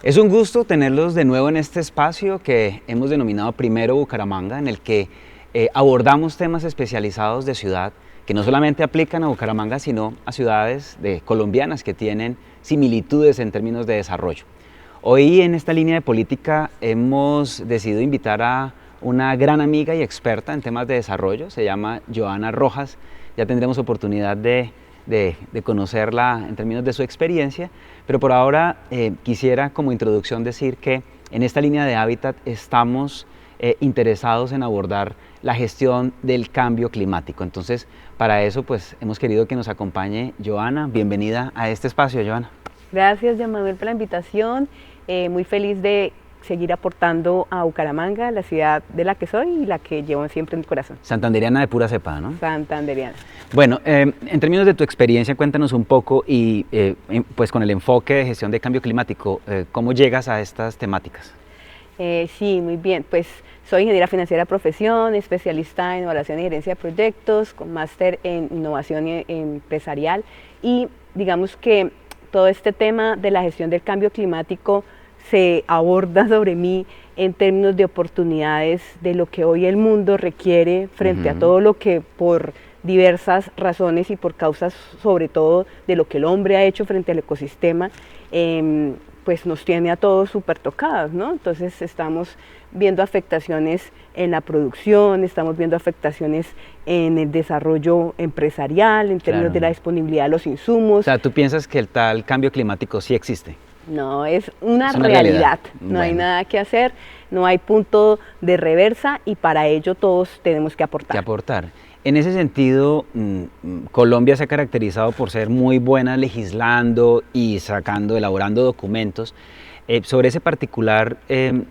Es un gusto tenerlos de nuevo en este espacio que hemos denominado Primero Bucaramanga, en el que abordamos temas especializados de ciudad que no solamente aplican a Bucaramanga, sino a ciudades colombianas que tienen similitudes en términos de desarrollo. Hoy en esta línea de política hemos decidido invitar a una gran amiga y experta en temas de desarrollo, se llama Joana Rojas. Ya tendremos oportunidad de conocerla en términos de su experiencia, pero por ahora quisiera como introducción decir que en esta línea de Hábitat estamos interesados en abordar la gestión del cambio climático. Entonces, para eso pues hemos querido que nos acompañe Joana. Bienvenida a este espacio, Joana. Gracias, Jean Manuel, por la invitación. Muy feliz de seguir aportando a Bucaramanga, la ciudad de la que soy y la que llevo siempre en mi corazón. Santanderiana de pura cepa, ¿no? Santanderiana. Bueno, en términos de tu experiencia, cuéntanos un poco y pues con el enfoque de gestión de cambio climático, ¿cómo llegas a estas temáticas? Sí, muy bien. Pues soy ingeniera financiera de profesión, especialista en evaluación y gerencia de proyectos, con máster en innovación empresarial y digamos que todo este tema de la gestión del cambio climático se aborda sobre mí en términos de oportunidades de lo que hoy el mundo requiere frente a todo lo que por diversas razones y por causas sobre todo de lo que el hombre ha hecho frente al ecosistema, pues nos tiene a todos súper tocados, ¿no? Entonces estamos viendo afectaciones en la producción, estamos viendo afectaciones en el desarrollo empresarial, en términos de la disponibilidad de los insumos. O sea, ¿tú piensas que el tal cambio climático sí existe? No, es una realidad. No hay nada que hacer, no hay punto de reversa y para ello todos tenemos que aportar. En ese sentido, Colombia se ha caracterizado por ser muy buena legislando y elaborando documentos. Sobre ese particular,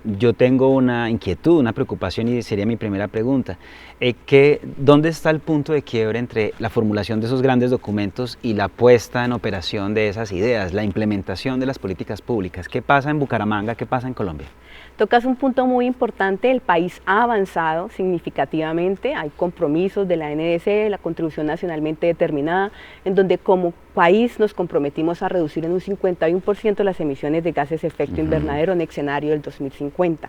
yo tengo una inquietud, una preocupación y sería mi primera pregunta. ¿Dónde está el punto de quiebre entre la formulación de esos grandes documentos y la puesta en operación de esas ideas, la implementación de las políticas públicas? ¿Qué pasa en Bucaramanga? ¿Qué pasa en Colombia? Tocas un punto muy importante, el país ha avanzado significativamente, hay compromisos de la NDC, la contribución nacionalmente determinada, en donde como país nos comprometimos a reducir en un 51% las emisiones de gases de efecto invernadero en escenario del 2050.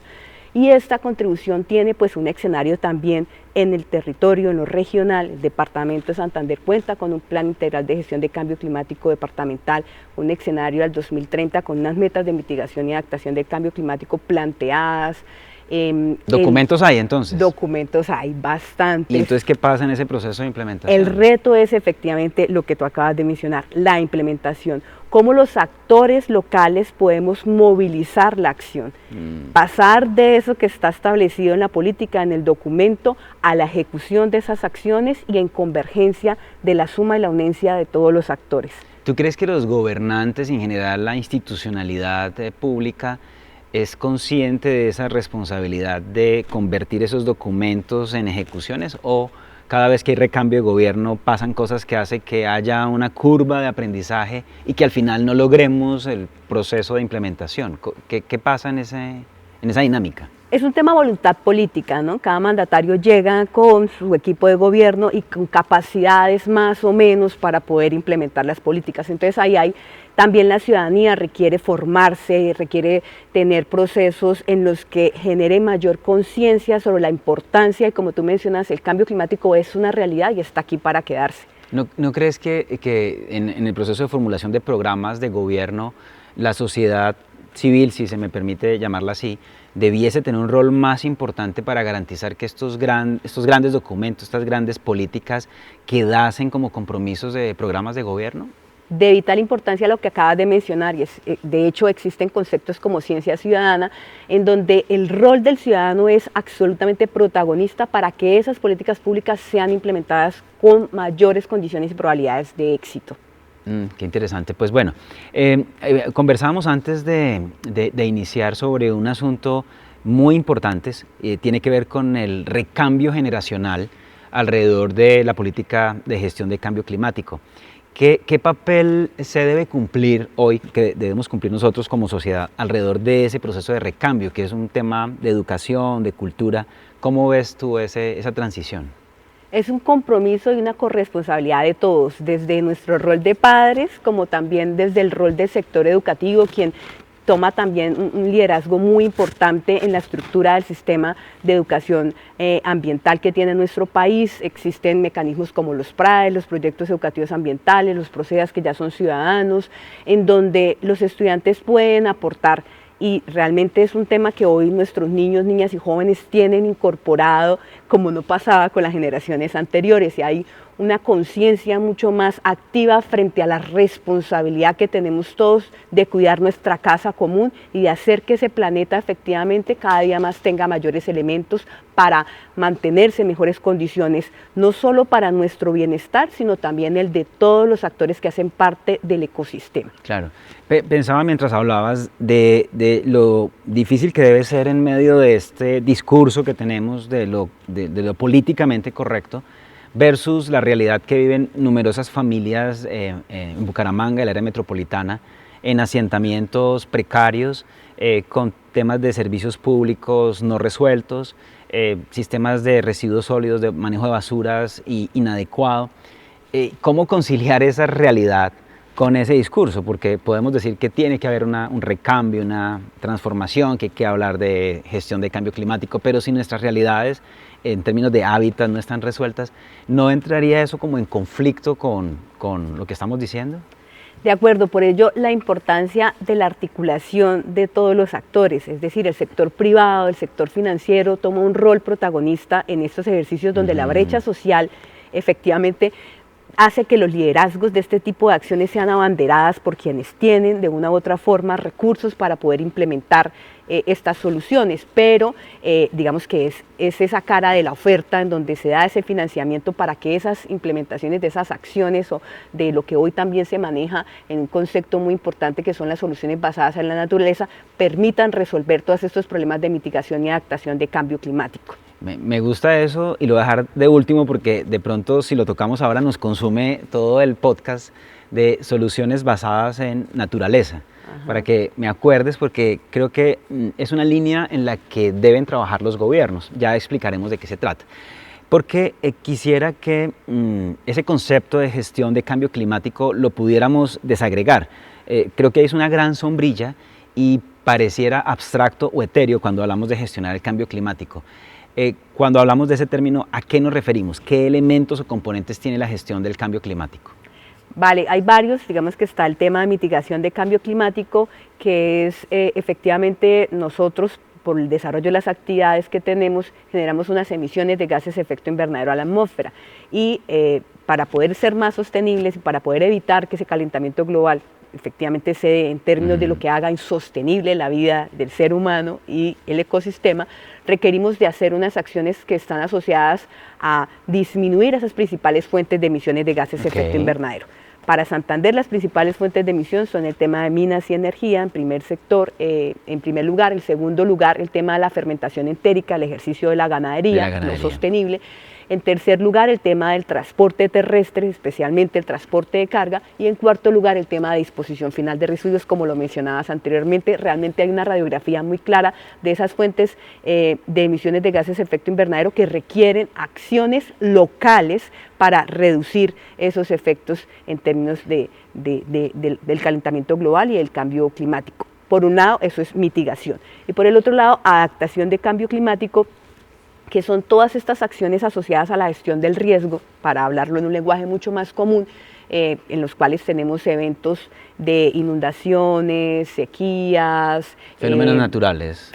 Y esta contribución tiene pues un escenario también en el territorio, en lo regional. El departamento de Santander cuenta con un plan integral de gestión de cambio climático departamental, un escenario al 2030 con unas metas de mitigación y adaptación del cambio climático planteadas. ¿Documentos hay entonces? Documentos hay bastantes. ¿Y entonces qué pasa en ese proceso de implementación? El reto es efectivamente lo que tú acabas de mencionar, la implementación. Cómo los actores locales podemos movilizar la acción, pasar de eso que está establecido en la política, en el documento, a la ejecución de esas acciones y en convergencia de la suma y la unencia de todos los actores. ¿Tú crees que los gobernantes, en general la institucionalidad pública, es consciente de esa responsabilidad de convertir esos documentos en ejecuciones o cada vez que hay recambio de gobierno pasan cosas que hacen que haya una curva de aprendizaje y que al final no logremos el proceso de implementación? ¿Qué pasa en esa dinámica? Es un tema de voluntad política, ¿no? Cada mandatario llega con su equipo de gobierno y con capacidades más o menos para poder implementar las políticas. Entonces ahí hay también la ciudadanía requiere formarse, requiere tener procesos en los que genere mayor conciencia sobre la importancia y como tú mencionas, el cambio climático es una realidad y está aquí para quedarse. ¿No crees que en el proceso de formulación de programas de gobierno la sociedad civil, si se me permite llamarla así, debiese tener un rol más importante para garantizar que estos grandes documentos, estas grandes políticas quedasen como compromisos de programas de gobierno? De vital importancia lo que acabas de mencionar, y de hecho existen conceptos como ciencia ciudadana, en donde el rol del ciudadano es absolutamente protagonista para que esas políticas públicas sean implementadas con mayores condiciones y probabilidades de éxito. Qué interesante. Pues bueno, conversábamos antes de iniciar sobre un asunto muy importante, tiene que ver con el recambio generacional alrededor de la política de gestión de cambio climático. ¿Qué papel se debe cumplir hoy, que debemos cumplir nosotros como sociedad alrededor de ese proceso de recambio, que es un tema de educación, de cultura? ¿Cómo ves tú esa transición? Es un compromiso y una corresponsabilidad de todos, desde nuestro rol de padres, como también desde el rol del sector educativo, quien toma también un liderazgo muy importante en la estructura del sistema de educación ambiental que tiene nuestro país. Existen mecanismos como los PRAE, los proyectos educativos ambientales, los PROCEDAS que ya son ciudadanos, en donde los estudiantes pueden aportar, y realmente es un tema que hoy nuestros niños, niñas y jóvenes tienen incorporado como no pasaba con las generaciones anteriores, y hay una conciencia mucho más activa frente a la responsabilidad que tenemos todos de cuidar nuestra casa común y de hacer que ese planeta efectivamente cada día más tenga mayores elementos para mantenerse en mejores condiciones, no solo para nuestro bienestar, sino también el de todos los actores que hacen parte del ecosistema. Claro. Pensaba mientras hablabas de lo difícil que debe ser en medio de este discurso que tenemos de lo políticamente correcto versus la realidad que viven numerosas familias en Bucaramanga, el área metropolitana, en asentamientos precarios, con temas de servicios públicos no resueltos, sistemas de residuos sólidos, de manejo de basuras inadecuado. ¿Cómo conciliar esa realidad con ese discurso? Porque podemos decir que tiene que haber un recambio, una transformación, que hay que hablar de gestión de cambio climático, pero si nuestras realidades en términos de hábitat no están resueltas, ¿no entraría eso como en conflicto con lo que estamos diciendo? De acuerdo, por ello la importancia de la articulación de todos los actores, es decir, el sector privado, el sector financiero toma un rol protagonista en estos ejercicios donde la brecha social efectivamente hace que los liderazgos de este tipo de acciones sean abanderadas por quienes tienen de una u otra forma recursos para poder implementar estas soluciones, pero digamos que es esa cara de la oferta en donde se da ese financiamiento para que esas implementaciones de esas acciones o de lo que hoy también se maneja en un concepto muy importante que son las soluciones basadas en la naturaleza, permitan resolver todos estos problemas de mitigación y adaptación de cambio climático. Me gusta eso y lo voy a dejar de último porque de pronto si lo tocamos ahora nos consume todo el podcast de soluciones basadas en naturaleza. Ajá. Para que me acuerdes, porque creo que es una línea en la que deben trabajar los gobiernos. Ya explicaremos de qué se trata. Porque quisiera que ese concepto de gestión de cambio climático lo pudiéramos desagregar. Creo que es una gran sombrilla y pareciera abstracto o etéreo cuando hablamos de gestionar el cambio climático. Cuando hablamos de ese término, ¿a qué nos referimos? ¿Qué elementos o componentes tiene la gestión del cambio climático? Vale, hay varios, digamos que está el tema de mitigación de cambio climático, que es efectivamente nosotros, por el desarrollo de las actividades que tenemos, generamos unas emisiones de gases de efecto invernadero a la atmósfera y para poder ser más sostenibles y para poder evitar que ese calentamiento global efectivamente se dé en términos de lo que haga insostenible la vida del ser humano y el ecosistema, requerimos de hacer unas acciones que están asociadas a disminuir esas principales fuentes de emisiones de gases de efecto invernadero. Para Santander las principales fuentes de emisión son el tema de minas y energía en primer sector, en primer lugar. En segundo lugar, el tema de la fermentación entérica, el ejercicio de la ganadería. Lo sostenible. En tercer lugar, el tema del transporte terrestre, especialmente el transporte de carga. Y en cuarto lugar, el tema de disposición final de residuos, como lo mencionabas anteriormente. Realmente hay una radiografía muy clara de esas fuentes de emisiones de gases de efecto invernadero que requieren acciones locales para reducir esos efectos en términos del calentamiento global y del cambio climático. Por un lado, eso es mitigación. Y por el otro lado, adaptación de cambio climático, que son todas estas acciones asociadas a la gestión del riesgo, para hablarlo en un lenguaje mucho más común, en los cuales tenemos eventos de inundaciones, sequías, fenómenos naturales,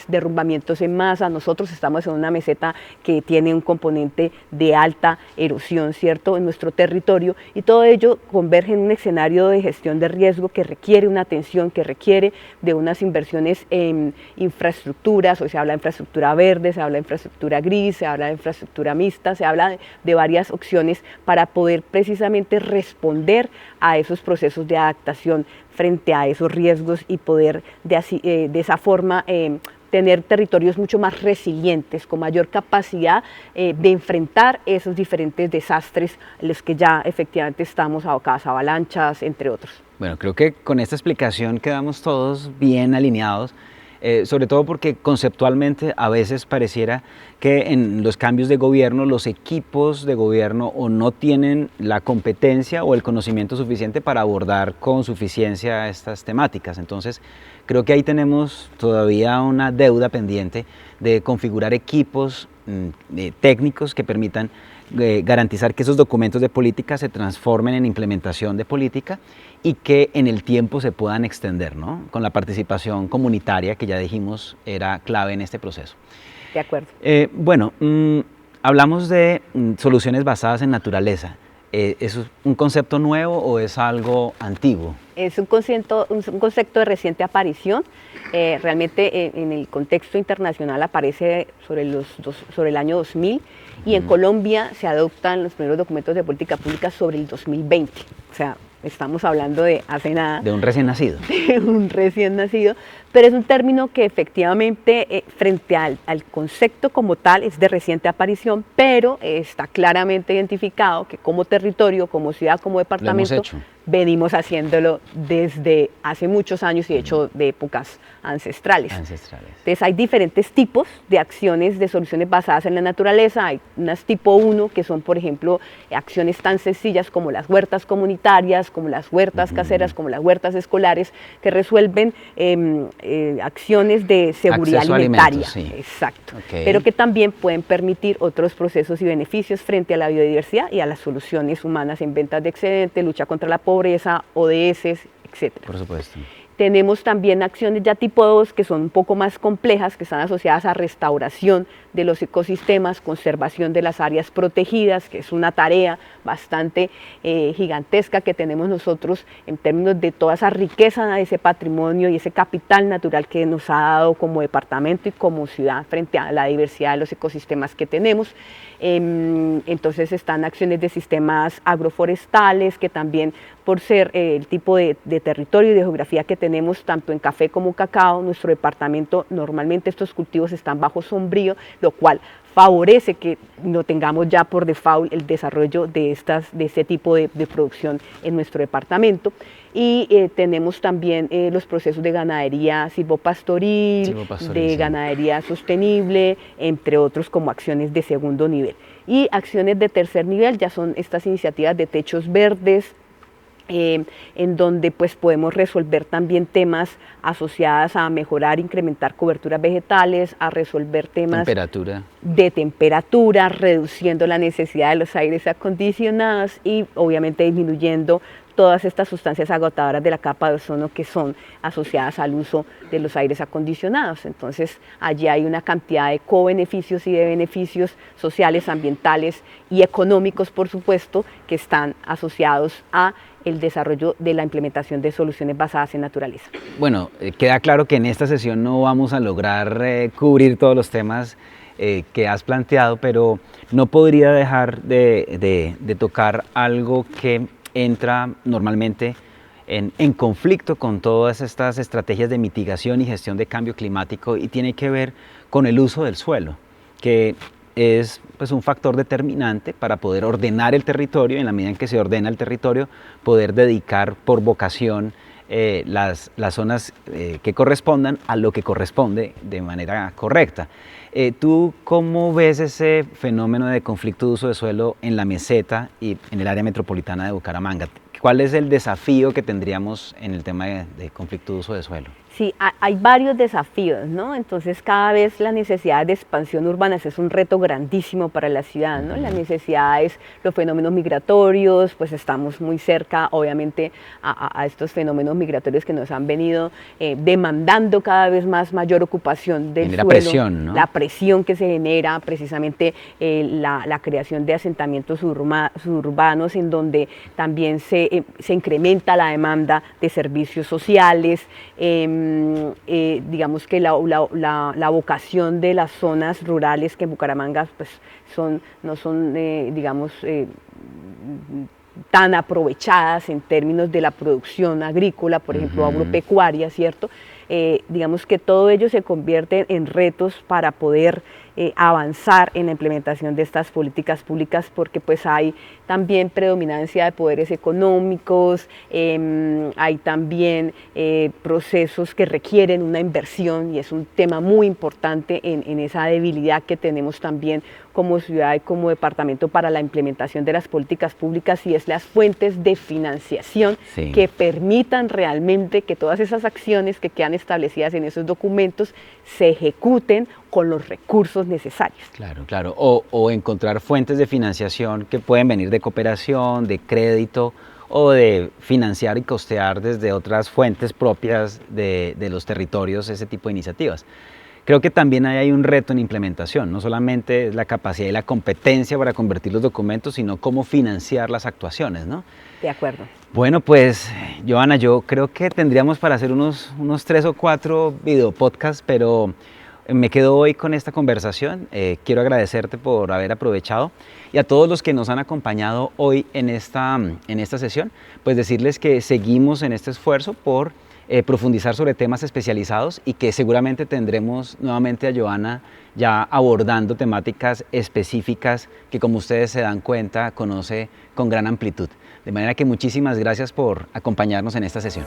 derrumbamientos en masa. Nosotros estamos en una meseta que tiene un componente de alta erosión, ¿cierto?, en nuestro territorio, y todo ello converge en un escenario de gestión de riesgo que requiere una atención, que requiere de unas inversiones en infraestructuras. Hoy se habla de infraestructura verde, se habla de infraestructura gris, se habla de infraestructura mixta, se habla de varias opciones para poder precisamente responder a esos procesos de adaptación frente a esos riesgos y poder de esa forma tener territorios mucho más resilientes, con mayor capacidad de enfrentar esos diferentes desastres en los que ya efectivamente estamos abocados, avalanchas, entre otros. Bueno, creo que con esta explicación quedamos todos bien alineados sobre todo porque conceptualmente a veces pareciera que en los cambios de gobierno los equipos de gobierno o no tienen la competencia o el conocimiento suficiente para abordar con suficiencia estas temáticas. Entonces creo que ahí tenemos todavía una deuda pendiente de configurar equipos técnicos que permitan garantizar que esos documentos de política se transformen en implementación de política y que en el tiempo se puedan extender, ¿no? Con la participación comunitaria que ya dijimos era clave en este proceso. De acuerdo. Bueno, hablamos de soluciones basadas en naturaleza. ¿Es un concepto nuevo o es algo antiguo? Es un concepto de reciente aparición. Realmente en el contexto internacional aparece sobre el año 2000 y en Colombia se adoptan los primeros documentos de política pública sobre el 2020. O sea, estamos hablando de hace nada. De un recién nacido. De un recién nacido, pero es un término que efectivamente frente al concepto como tal es de reciente aparición, pero está claramente identificado que como territorio, como ciudad, como departamento, venimos haciéndolo desde hace muchos años y de hecho de épocas ancestrales. Entonces hay diferentes tipos de acciones de soluciones basadas en la naturaleza. Hay unas tipo 1 que son, por ejemplo, acciones tan sencillas como las huertas comunitarias, como las huertas caseras, como las huertas escolares, que resuelven acciones de seguridad alimentaria. Sí. Exacto. Pero que también pueden permitir otros procesos y beneficios frente a la biodiversidad y a las soluciones humanas en ventas de excedente, lucha contra la pobreza, ODS, etc. Por supuesto. Tenemos también acciones ya tipo 2 que son un poco más complejas, que están asociadas a restauración de los ecosistemas, conservación de las áreas protegidas, que es una tarea bastante gigantesca que tenemos nosotros en términos de toda esa riqueza de ese patrimonio y ese capital natural que nos ha dado como departamento y como ciudad frente a la diversidad de los ecosistemas que tenemos. Entonces están acciones de sistemas agroforestales que también por ser el tipo de territorio y de geografía que tenemos tanto en café como cacao, nuestro departamento normalmente estos cultivos están bajo sombrío, lo cual favorece que no tengamos ya por default el desarrollo de este tipo de producción en nuestro departamento. Y tenemos también los procesos de ganadería silvopastoril, de ganadería sostenible, entre otros como acciones de segundo nivel. Y acciones de tercer nivel ya son estas iniciativas de techos verdes, en donde pues podemos resolver también temas asociados a mejorar, incrementar coberturas vegetales, a resolver temas de temperatura, reduciendo la necesidad de los aires acondicionados y obviamente disminuyendo todas estas sustancias agotadoras de la capa de ozono que son asociadas al uso de los aires acondicionados. Entonces allí hay una cantidad de co-beneficios y de beneficios sociales, ambientales y económicos, por supuesto, que están asociados a el desarrollo de la implementación de soluciones basadas en naturaleza. Bueno, queda claro que en esta sesión no vamos a lograr cubrir todos los temas que has planteado, pero no podría dejar de tocar algo que entra normalmente en conflicto con todas estas estrategias de mitigación y gestión de cambio climático y tiene que ver con el uso del suelo, que es pues, un factor determinante para poder ordenar el territorio, en la medida en que se ordena el territorio, poder dedicar por vocación las zonas que correspondan a lo que corresponde de manera correcta. ¿Tú cómo ves ese fenómeno de conflicto de uso de suelo en la meseta y en el área metropolitana de Bucaramanga? ¿Cuál es el desafío que tendríamos en el tema de conflicto de uso de suelo? Sí, hay varios desafíos, ¿no? Entonces cada vez la necesidad de expansión urbana es un reto grandísimo para la ciudad, ¿no? Las necesidades, los fenómenos migratorios, pues estamos muy cerca, obviamente, a estos fenómenos migratorios que nos han venido demandando cada vez más mayor ocupación del suelo. Presión, ¿no? La presión que se genera, precisamente la creación de asentamientos suburbanos en donde también se incrementa la demanda de servicios sociales, digamos que la vocación de las zonas rurales que en Bucaramanga pues, no son digamos, tan aprovechadas en términos de la producción agrícola, por ejemplo, agropecuaria, ¿cierto? Digamos que todo ello se convierte en retos para poder avanzar en la implementación de estas políticas públicas, porque pues hay también predominancia de poderes económicos, hay también procesos que requieren una inversión, y es un tema muy importante en esa debilidad que tenemos también como ciudad y como departamento para la implementación de las políticas públicas, y es las fuentes de financiación que permitan realmente que todas esas acciones que quedan establecidas en esos documentos se ejecuten con los recursos necesarios. Claro, claro. O encontrar fuentes de financiación que pueden venir de cooperación, de crédito, o de financiar y costear desde otras fuentes propias de los territorios ese tipo de iniciativas. Creo que también hay un reto en implementación, no solamente es la capacidad y la competencia para convertir los documentos, sino cómo financiar las actuaciones, ¿no? De acuerdo. Bueno, pues, Johanna, yo creo que tendríamos para hacer unos 3 o 4 videopodcasts, pero me quedo hoy con esta conversación. Quiero agradecerte por haber aprovechado, y a todos los que nos han acompañado hoy en esta sesión, pues decirles que seguimos en este esfuerzo por profundizar sobre temas especializados, y que seguramente tendremos nuevamente a Johanna ya abordando temáticas específicas que, como ustedes se dan cuenta, conoce con gran amplitud. De manera que muchísimas gracias por acompañarnos en esta sesión.